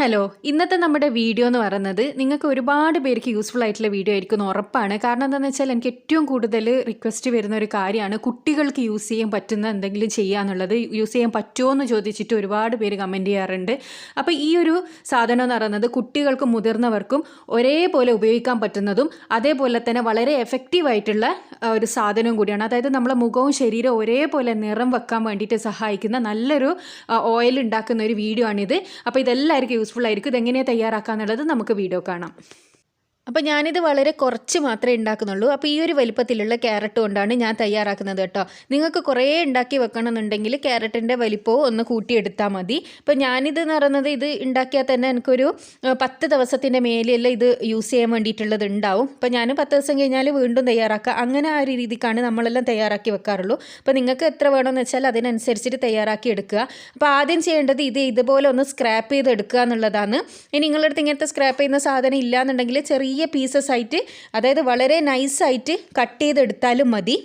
Hello, ഇന്നത്തെ നമ്മുടെ video എന്ന് പറയുന്നത് നിങ്ങൾക്ക് ഒരുപാട് പേർക്ക് യൂസ്ഫുൾ ആയിട്ടുള്ള വീഡിയോ ആയിരിക്കും ഉറപ്പാണ്. കാരണം എന്താണെന്ന് വെച്ചാൽ എനിക്ക് ഏറ്റവും കൂടുതൽ റിക്വസ്റ്റ് വരുന്ന ഒരു കാര്യമാണ് കുട്ടികൾക്ക് യൂസ് ചെയ്യാൻ പറ്റുന്ന എന്തെങ്കിലും ചെയ്യാന്നുള്ളത്. യൂസ് ചെയ്യാൻ പറ്റുമോ എന്ന് ചോദിച്ചിട്ട് ഒരുപാട് പേര് കമൻറ്റ് ചെയ്യാറുണ്ട്. അപ്പോൾ ഈ ഒരു സാധനം എന്ന് പറയുന്നത് കുട്ടികൾക്കും മുതിർന്നവർക്കും ഒരേപോലെ ഉപയോഗിക്കാൻ പറ്റുന്നതും അതേപോലെ തന്നെ വളരെ എഫക്റ്റീവായിട്ടുള്ള ഒരു സാധനവും കൂടിയാണ്. അതായത് നമ്മളെ മുഖവും ശരീരവും ഒരേപോലെ നിറം വെക്കാൻ വേണ്ടിയിട്ട് സഹായിക്കുന്ന നല്ലൊരു ഓയിൽ ഉണ്ടാക്കുന്ന ഒരു വീഡിയോ ആണിത്. അപ്പോൾ ഇതെല്ലാവർക്കും യൂസ്ഫുൾ ആയിരിക്കും. ഇതെങ്ങനെയാണ് തയ്യാറാക്കാന്നുള്ളത് നമുക്ക് വീഡിയോ കാണാം. അപ്പോൾ ഞാനിത് വളരെ കുറച്ച് മാത്രമേ ഉണ്ടാക്കുന്നുള്ളൂ. അപ്പോൾ ഈ ഒരു വലിപ്പത്തിലുള്ള ക്യാരറ്റ് കൊണ്ടാണ് ഞാൻ തയ്യാറാക്കുന്നത് കേട്ടോ. നിങ്ങൾക്ക് കുറേ ഉണ്ടാക്കി വെക്കണമെന്നുണ്ടെങ്കിൽ ക്യാരറ്റിൻ്റെ വലിപ്പവും ഒന്ന് കൂട്ടിയെടുത്താൽ മതി. ഇപ്പോൾ ഞാനിത് എന്ന് പറയുന്നത് ഇത് ഉണ്ടാക്കിയാൽ തന്നെ എനിക്കൊരു 10 ദിവസത്തിൻ്റെ മേലെയെല്ലാം ഇത് യൂസ് ചെയ്യാൻ വേണ്ടിയിട്ടുള്ളത് ഉണ്ടാവും. അപ്പോൾ ഞാൻ 10 ദിവസം കഴിഞ്ഞാൽ വീണ്ടും തയ്യാറാക്കുക. അങ്ങനെ ആ ഒരു രീതിക്കാണ് നമ്മളെല്ലാം തയ്യാറാക്കി വെക്കാറുള്ളൂ. അപ്പോൾ നിങ്ങൾക്ക് എത്ര വേണമെന്ന് വെച്ചാൽ അതിനനുസരിച്ചിട്ട് തയ്യാറാക്കി എടുക്കുക. അപ്പോൾ ആദ്യം ചെയ്യേണ്ടത് ഇതുപോലെ ഒന്ന് സ്ക്രാപ്പ് ചെയ്ത് എടുക്കുക എന്നുള്ളതാണ്. ഇനി നിങ്ങളുടെ അടുത്ത് ഇങ്ങനത്തെ സ്ക്രാപ്പ് ചെയ്യുന്ന സാധനം ഇല്ലയെന്നുണ്ടെങ്കിൽ ചെറിയ പീസസ് ആയിട്ട്, അതായത് വളരെ നൈസായിട്ട് കട്ട് ചെയ്തെടുത്താലും മതി.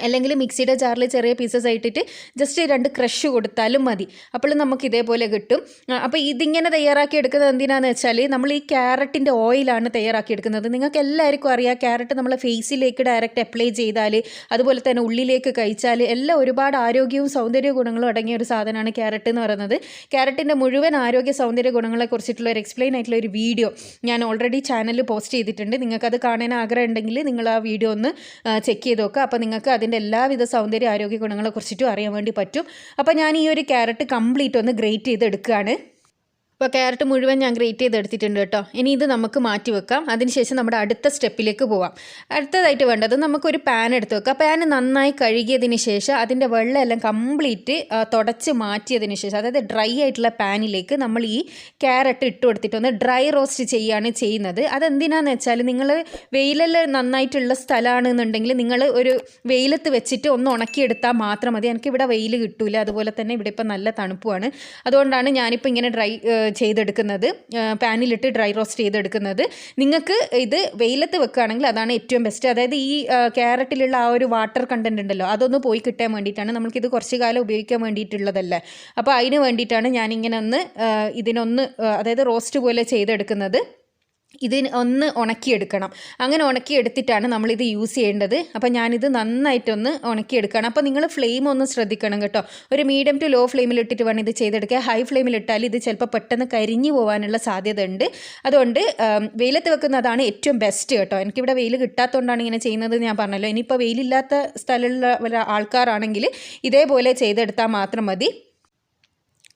അല്ലെങ്കിൽ മിക്സിയുടെ ജാറിൽ ചെറിയ പീസസ് ആയിട്ടിട്ട് ജസ്റ്റ് 2 ക്രഷ് കൊടുത്താലും മതി. അപ്പോൾ നമുക്ക് ഇതേപോലെ കിട്ടും. അപ്പോൾ ഇതിങ്ങനെ തയ്യാറാക്കി എടുക്കുന്നത് എന്തിനാണെന്ന് വെച്ചാൽ നമ്മൾ ഈ ക്യാരറ്റിൻ്റെ ഓയിലാണ് തയ്യാറാക്കി എടുക്കുന്നത്. നിങ്ങൾക്ക് എല്ലാവർക്കും അറിയാം, ക്യാരറ്റ് നമ്മളെ ഫേസിലേക്ക് ഡയറക്റ്റ് അപ്ലൈ ചെയ്താൽ, അതുപോലെ തന്നെ ഉള്ളിലേക്ക് കഴിച്ചാൽ എല്ലാം ഒരുപാട് ആരോഗ്യവും സൗന്ദര്യ ഗുണങ്ങളും അടങ്ങിയ ഒരു സാധനമാണ് ക്യാരറ്റ് എന്ന് പറയുന്നത്. ക്യാരറ്റിൻ്റെ മുഴുവൻ ആരോഗ്യ സൗന്ദര്യ ഗുണങ്ങളെ കുറിച്ചിട്ടുള്ള ഒരു എക്സ്പ്ലെയിൻ ആയിട്ടുള്ള ഒരു വീഡിയോ ഞാൻ ഓൾറെഡി ചാനലിൽ പോസ്റ്റ് ചെയ്തിട്ടുണ്ട്. നിങ്ങൾക്കത് കാണാൻ ആഗ്രഹം ഉണ്ടെങ്കിൽ നിങ്ങൾ ആ വീഡിയോ ഒന്ന് ചെക്ക് ചെയ്ത് നോക്കുക. അപ്പോൾ നിങ്ങൾക്ക് അതിൻ്റെ എല്ലാവിധ സൗന്ദര്യ ആരോഗ്യ ഗുണങ്ങളെ കുറിച്ചിട്ടും അറിയാൻ വേണ്ടി പറ്റും. അപ്പോൾ ഞാൻ ഈ ഒരു ക്യാരറ്റ് കംപ്ലീറ്റ് ഒന്ന് ഗ്രേറ്റ് ചെയ്തെടുക്കുകയാണ്. അപ്പോൾ ക്യാരറ്റ് മുഴുവൻ ഞാൻ ഗ്രേറ്റ് ചെയ്തെടുത്തിട്ടുണ്ട് കേട്ടോ. ഇനി ഇത് നമുക്ക് മാറ്റി വെക്കാം. അതിനുശേഷം നമ്മുടെ അടുത്ത സ്റ്റെപ്പിലേക്ക് പോവാം. അടുത്തതായിട്ട് വേണ്ടത് നമുക്കൊരു പാൻ എടുത്ത് വെക്കാം. പാൻ നന്നായി കഴുകിയതിന് ശേഷം അതിൻ്റെ വെള്ളമെല്ലാം കംപ്ലീറ്റ് തുടച്ച് മാറ്റിയതിന് ശേഷം, അതായത് ഡ്രൈ ആയിട്ടുള്ള പാനിലേക്ക് നമ്മൾ ഈ ക്യാരറ്റ് ഇട്ട് കൊടുത്തിട്ടൊന്ന് ഡ്രൈ റോസ്റ്റ് ചെയ്യുകയാണ് ചെയ്യുന്നത്. അതെന്തിനാന്ന് വെച്ചാൽ നിങ്ങൾ വെയിലെല്ലാം നന്നായിട്ടുള്ള സ്ഥലമാണെന്നുണ്ടെങ്കിൽ നിങ്ങൾ ഒരു വെയിലത്ത് വെച്ചിട്ട് ഒന്ന് ഉണക്കിയെടുത്താൽ മാത്രം മതി. എനിക്കിവിടെ വെയിൽ കിട്ടൂല, അതുപോലെ തന്നെ ഇവിടെ ഇപ്പം നല്ല തണുപ്പുമാണ്. അതുകൊണ്ടാണ് ഞാനിപ്പോൾ ഇങ്ങനെ ഡ്രൈ ചെയ്തെടുക്കുന്നത്, പാനിലിട്ട് ഡ്രൈ റോസ്റ്റ് ചെയ്തെടുക്കുന്നത്. നിങ്ങൾക്ക് ഇത് വെയിലത്ത് വെക്കുകയാണെങ്കിൽ അതാണ് ഏറ്റവും ബെസ്റ്റ്. അതായത് ഈ ക്യാരറ്റിലുള്ള ആ ഒരു വാട്ടർ കണ്ടൻറ് ഉണ്ടല്ലോ, അതൊന്ന് പോയി കിട്ടാൻ വേണ്ടിയിട്ടാണ്. നമുക്കിത് കുറച്ച് കാലം ഉപയോഗിക്കാൻ വേണ്ടിയിട്ടുള്ളതല്ലേ. അപ്പോൾ അതിന് വേണ്ടിയിട്ടാണ് ഞാനിങ്ങനെ ഇതിനൊന്ന് അതായത് റോസ്റ്റ് പോലെ ചെയ്തെടുക്കുന്നത്. ഒന്ന് ഉണക്കിയെടുക്കണം. അങ്ങനെ ഉണക്കിയെടുത്തിട്ടാണ് നമ്മളിത് യൂസ് ചെയ്യേണ്ടത്. അപ്പോൾ ഞാനിത് നന്നായിട്ടൊന്ന് ഉണക്കിയെടുക്കണം. അപ്പോൾ നിങ്ങൾ ഫ്ലെയിം ഒന്ന് ശ്രദ്ധിക്കണം കേട്ടോ. ഒരു മീഡിയം ടു ലോ ഫ്ലെയിമിലിട്ടിട്ട് വേണം ഇത് ചെയ്തെടുക്കുക. ഹൈ ഫ്ലെയിമിലിട്ടാൽ ഇത് ചിലപ്പോൾ പെട്ടെന്ന് കരിഞ്ഞു പോകാനുള്ള സാധ്യത ഉണ്ട്. അതുകൊണ്ട് വെയിലത്ത് വെക്കുന്നതാണ് ഏറ്റവും ബെസ്റ്റ് കേട്ടോ. എനിക്കിവിടെ വെയിൽ കിട്ടാത്തതുകൊണ്ടാണ് ഇങ്ങനെ ചെയ്യുന്നത് ഞാൻ പറഞ്ഞല്ലോ. ഇനിയിപ്പോൾ വെയിലില്ലാത്ത സ്ഥലമുള്ള ആൾക്കാരാണെങ്കിൽ ഇതേപോലെ ചെയ്തെടുത്താൽ മാത്രം മതി.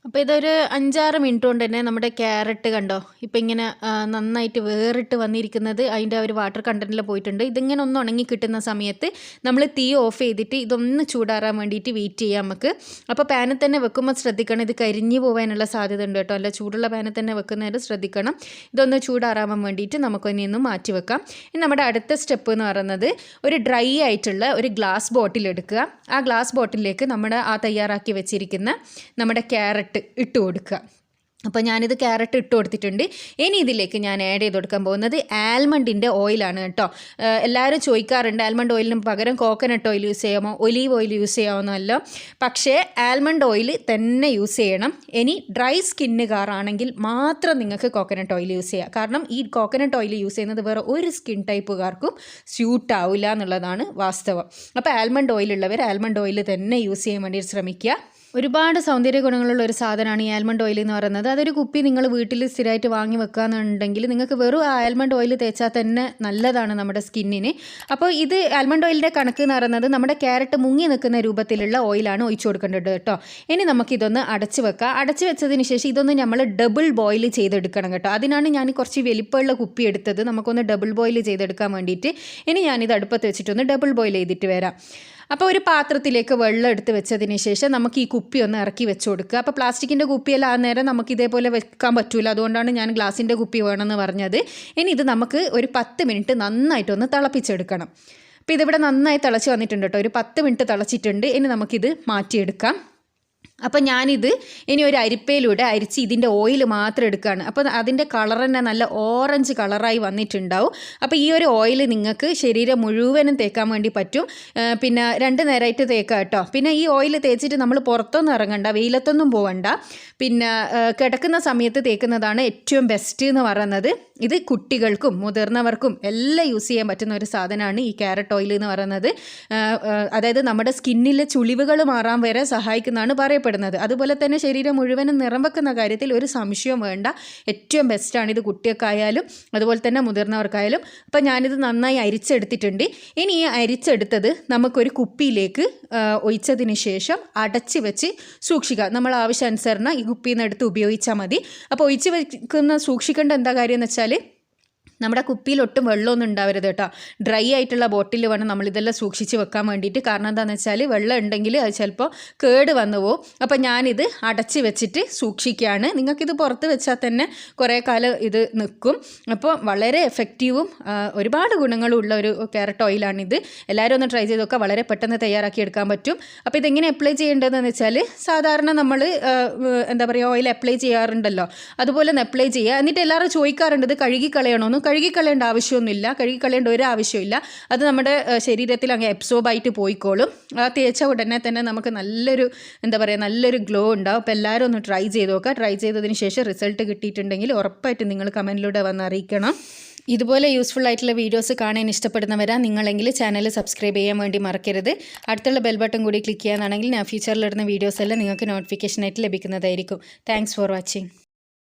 അപ്പോൾ ഇതൊരു 5-6 മിനിറ്റ് കൊണ്ട് തന്നെ നമ്മുടെ ക്യാരറ്റ് കണ്ടോ ഇപ്പം ഇങ്ങനെ നന്നായിട്ട് വേറിട്ട് വന്നിരിക്കുന്നത്. അതിൻ്റെ ഒരു വാട്ടർ കണ്ടൻറ്റിൽ പോയിട്ടുണ്ട്. ഇതിങ്ങനെ ഒന്ന് ഉണങ്ങി കിട്ടുന്ന സമയത്ത് നമ്മൾ തീ ഓഫ് ചെയ്തിട്ട് ഇതൊന്ന് ചൂടാറാൻ വേണ്ടിയിട്ട് വെയിറ്റ് ചെയ്യാം നമുക്ക്. അപ്പോൾ പാനിൽ തന്നെ വെക്കുമ്പോൾ ശ്രദ്ധിക്കണം, ഇത് കരിഞ്ഞു പോകാനുള്ള സാധ്യത ഉണ്ട് കേട്ടോ. അല്ല, ചൂടുള്ള പാനിൽ തന്നെ വെക്കുന്നതിന് ശ്രദ്ധിക്കണം. ഇതൊന്ന് ചൂടാറാൻ വേണ്ടിയിട്ട് നമുക്കൊന്ന് മാറ്റി വെക്കാം. ഇനി നമ്മുടെ അടുത്ത സ്റ്റെപ്പ് എന്ന് പറയുന്നത് ഒരു ഡ്രൈ ആയിട്ടുള്ള ഒരു ഗ്ലാസ് ബോട്ടിൽ എടുക്കുക. ആ ഗ്ലാസ് ബോട്ടിലേക്ക് നമ്മുടെ തയ്യാറാക്കി വെച്ചിരിക്കുന്ന നമ്മുടെ ക്യാരറ്റ് ഇട്ട് കൊടുക്കുക. അപ്പോൾ ഞാനിത് ക്യാരറ്റ് ഇട്ട് കൊടുത്തിട്ടുണ്ട്. ഇനി ഇതിലേക്ക് ഞാൻ ആഡ് ചെയ്ത് കൊടുക്കാൻ പോകുന്നത് ആൽമണ്ടിൻ്റെ ഓയിലാണ് കേട്ടോ. എല്ലാവരും ചോദിക്കാറുണ്ട് ആൽമണ്ട് ഓയിലിന് പകരം കോക്കനട്ട് ഓയിൽ യൂസ് ചെയ്യാമോ, ഒലീവ് ഓയിൽ യൂസ് ചെയ്യാമെന്നല്ലോ. പക്ഷേ ആൽമണ്ട് ഓയിൽ തന്നെ യൂസ് ചെയ്യണം. ഇനി ഡ്രൈ സ്കിന്നുകാരാണെങ്കിൽ മാത്രം നിങ്ങൾക്ക് കോക്കനട്ട് ഓയിൽ യൂസ് ചെയ്യാം. കാരണം ഈ കോക്കനട്ട് ഓയിൽ യൂസ് ചെയ്യുന്നത് വേറെ ഒരു സ്കിൻ ടൈപ്പുകാർക്കും സ്യൂട്ട് ആവില്ല എന്നുള്ളതാണ് വാസ്തവം. അപ്പോൾ ആൽമണ്ട് ഓയിലുള്ളവർ ആൽമണ്ട് ഓയിൽ തന്നെ യൂസ് ചെയ്യാൻ വേണ്ടി ശ്രമിക്കുക. ഒരുപാട് സൗന്ദര്യ ഗുണങ്ങളുള്ള ഒരു സാധനമാണ് ഈ ആൽമണ്ട് ഓയിൽ എന്ന് പറയുന്നത്. അതൊരു കുപ്പി നിങ്ങൾ വീട്ടിൽ സ്ഥിരമായിട്ട് വാങ്ങി വെക്കുകയെന്നുണ്ടെങ്കിൽ നിങ്ങൾക്ക് വെറും ആൽമണ്ട് ഓയിൽ തേച്ചാൽ തന്നെ നല്ലതാണ് നമ്മുടെ സ്കിന്നിന്. അപ്പോൾ ഇത് ആൽമണ്ട് ഓയിലിൻ്റെ കണക്ക് എന്ന് പറയുന്നത് നമ്മുടെ ക്യാരറ്റ് മുങ്ങി നിൽക്കുന്ന രൂപത്തിലുള്ള ഓയിലാണ് ഒഴിച്ചു കൊടുക്കേണ്ടത് കേട്ടോ. ഇനി നമുക്കിതൊന്ന് അടച്ച് വെക്കാം. അടച്ച് വെച്ചതിന് ശേഷം ഇതൊന്ന് നമ്മൾ ഡബിൾ ബോയിൽ ചെയ്തെടുക്കണം കേട്ടോ. അതിനാണ് ഞാൻ കുറച്ച് വലിപ്പമുള്ള കുപ്പി എടുത്തത്, നമുക്കൊന്ന് ഡബിൾ ബോയിൽ ചെയ്തെടുക്കാൻ വേണ്ടിയിട്ട്. ഇനി ഞാനിത് അടുപ്പത്ത് വെച്ചിട്ടൊന്ന് ഡബിൾ ബോയിൽ ചെയ്തിട്ട് വരാം. അപ്പോൾ ഒരു പാത്രത്തിലേക്ക് വെള്ളം എടുത്ത് വെച്ചതിന് ശേഷം നമുക്ക് ഈ കുപ്പി ഒന്ന് ഇറക്കി വെച്ച് കൊടുക്കുക. അപ്പോൾ പ്ലാസ്റ്റിക്കിൻ്റെ കുപ്പിയെല്ലാം ആ നേരം നമുക്ക് ഇതേപോലെ വെക്കാൻ പറ്റില്ല. അതുകൊണ്ടാണ് ഞാൻ ഗ്ലാസിൻ്റെ കുപ്പി വേണമെന്ന് പറഞ്ഞത്. ഇനി ഇത് നമുക്ക് ഒരു 10 മിനിറ്റ് നന്നായിട്ടൊന്ന് തിളപ്പിച്ചെടുക്കണം. അപ്പോൾ ഇതിവിടെ നന്നായി തിളച്ച് വന്നിട്ടുണ്ട് കേട്ടോ. ഒരു 10 മിനിറ്റ് തിളച്ചിട്ടുണ്ട്. ഇനി നമുക്കിത് മാറ്റിയെടുക്കാം. അപ്പോൾ ഞാനിത് ഇനി ഒരു അരിപ്പയിലൂടെ അരിച്ച് ഇതിൻ്റെ ഓയിൽ മാത്രം എടുക്കുകയാണ്. അപ്പോൾ അതിൻ്റെ കളർ തന്നെ നല്ല ഓറഞ്ച് കളറായി വന്നിട്ടുണ്ടാവും. അപ്പോൾ ഈ ഒരു ഓയിൽ നിങ്ങൾക്ക് ശരീരം മുഴുവനും തേക്കാൻ വേണ്ടി പറ്റും. പിന്നെ 2 നേരമായിട്ട് തേക്കാം കേട്ടോ. പിന്നെ ഈ ഓയിൽ തേച്ചിട്ട് നമ്മൾ പുറത്തൊന്നും ഇറങ്ങണ്ട, വെയിലത്തൊന്നും പോകണ്ട. പിന്നെ കിടക്കുന്ന സമയത്ത് തേക്കുന്നതാണ് ഏറ്റവും ബെസ്റ്റ് എന്ന് പറയുന്നത്. ഇത് കുട്ടികൾക്കും മുതിർന്നവർക്കും എല്ലാം യൂസ് ചെയ്യാൻ പറ്റുന്ന ഒരു സാധനമാണ് ഈ ക്യാരറ്റ് ഓയിൽ എന്ന് പറയുന്നത്. അതായത് നമ്മുടെ സ്കിന്നിലെ ചുളിവുകൾ മാറാൻ വരെ സഹായിക്കുന്നതാണ് പറയപ്പെടുന്നത്. അതുപോലെ തന്നെ ശരീരം മുഴുവനും നിറം വെക്കുന്ന കാര്യത്തിൽ ഒരു സംശയവും വേണ്ട. ഏറ്റവും ബെസ്റ്റാണ് ഇത് കുട്ടികൾക്കായാലും അതുപോലെ തന്നെ മുതിർന്നവർക്കായാലും. അപ്പോൾ ഞാനിത് നന്നായി അരിച്ചെടുത്തിട്ടുണ്ട്. ഇനി ഈ അരിച്ചെടുത്തത് നമുക്കൊരു കുപ്പിയിലേക്ക് ഒഴിച്ചതിന് ശേഷം അടച്ച് വെച്ച് സൂക്ഷിക്കുക. നമ്മൾ ആവശ്യാനുസരണം ഈ കുപ്പിയിൽ നിന്ന് എടുത്ത് ഉപയോഗിച്ചാൽ മതി. അപ്പോൾ ഒഴിച്ച് വെക്കുന്ന സൂക്ഷിക്കേണ്ട എന്താ കാര്യം എന്ന് വെച്ചാൽ നമ്മുടെ കുപ്പിയിൽ ഒട്ടും വെള്ളമൊന്നും ഉണ്ടാവരുത് കേട്ടോ. ഡ്രൈ ആയിട്ടുള്ള ബോട്ടിൽ വേണം നമ്മളിതെല്ലാം സൂക്ഷിച്ച് വെക്കാൻ വേണ്ടിയിട്ട്. കാരണം എന്താണെന്ന് വെച്ചാൽ വെള്ളം ഉണ്ടെങ്കിൽ അത് ചിലപ്പോൾ കേട് വന്നു പോകും. അപ്പോൾ ഞാനിത് അടച്ച് വെച്ചിട്ട് സൂക്ഷിക്കുകയാണ്. നിങ്ങൾക്കിത് പുറത്ത് വെച്ചാൽ തന്നെ കുറേ കാലം ഇത് നിൽക്കും. അപ്പോൾ വളരെ എഫക്റ്റീവും ഒരുപാട് ഗുണങ്ങളുള്ള ഒരു ക്യാരറ്റ് ഓയിലാണിത്. എല്ലാവരും ഒന്ന് ട്രൈ ചെയ്ത് നോക്കുക. വളരെ പെട്ടെന്ന് തയ്യാറാക്കി എടുക്കാൻ പറ്റും. അപ്പോൾ ഇതെങ്ങനെ അപ്ലൈ ചെയ്യേണ്ടതെന്ന് വെച്ചാൽ സാധാരണ നമ്മൾ എന്താ പറയുക ഓയിൽ അപ്ലൈ ചെയ്യാറുണ്ടല്ലോ, അതുപോലെ ഒന്ന് അപ്ലൈ ചെയ്യുക. എന്നിട്ട് എല്ലാവരും ചോദിക്കാറുണ്ട് ഇത് കഴുകിക്കളയണമെന്ന്. കഴുകിക്കളയേണ്ട ആവശ്യമൊന്നുമില്ല, കഴുകിക്കളയേണ്ട ഒരു ആവശ്യമില്ല. അത് നമ്മുടെ ശരീരത്തിൽ അങ്ങ് അബ്സോർബായിട്ട് പോയിക്കോളും. തേച്ച ഉടനെ തന്നെ നമുക്ക് നല്ലൊരു എന്താ പറയുക നല്ലൊരു ഗ്ലോ ഉണ്ടാവും. അപ്പോൾ എല്ലാവരും ഒന്ന് ട്രൈ ചെയ്ത് നോക്കുക. ട്രൈ ചെയ്തതിന് ശേഷം റിസൾട്ട് കിട്ടിയിട്ടുണ്ടെങ്കിൽ ഉറപ്പായിട്ടും നിങ്ങൾ കമൻറ്റിലൂടെ വന്ന് അറിയിക്കണം. ഇതുപോലെ യൂസ്ഫുൾ ആയിട്ടുള്ള വീഡിയോസ് കാണാൻ ഇഷ്ടപ്പെടുന്നവരാ നിങ്ങളെങ്കിൽ ചാനൽ സബ്സ്ക്രൈബ് ചെയ്യാൻ വേണ്ടി മറക്കരുത്. അടുത്തുള്ള ബെൽ ബട്ടൺ കൂടി ക്ലിക്ക് ചെയ്യാനാണെങ്കിൽ ഞാൻ ഫ്യൂച്ചറിലിടുന്ന വീഡിയോസ് എല്ലാം നിങ്ങൾക്ക് നോട്ടിഫിക്കേഷനായിട്ട് ലഭിക്കുന്നതായിരിക്കും. Thanks for watching.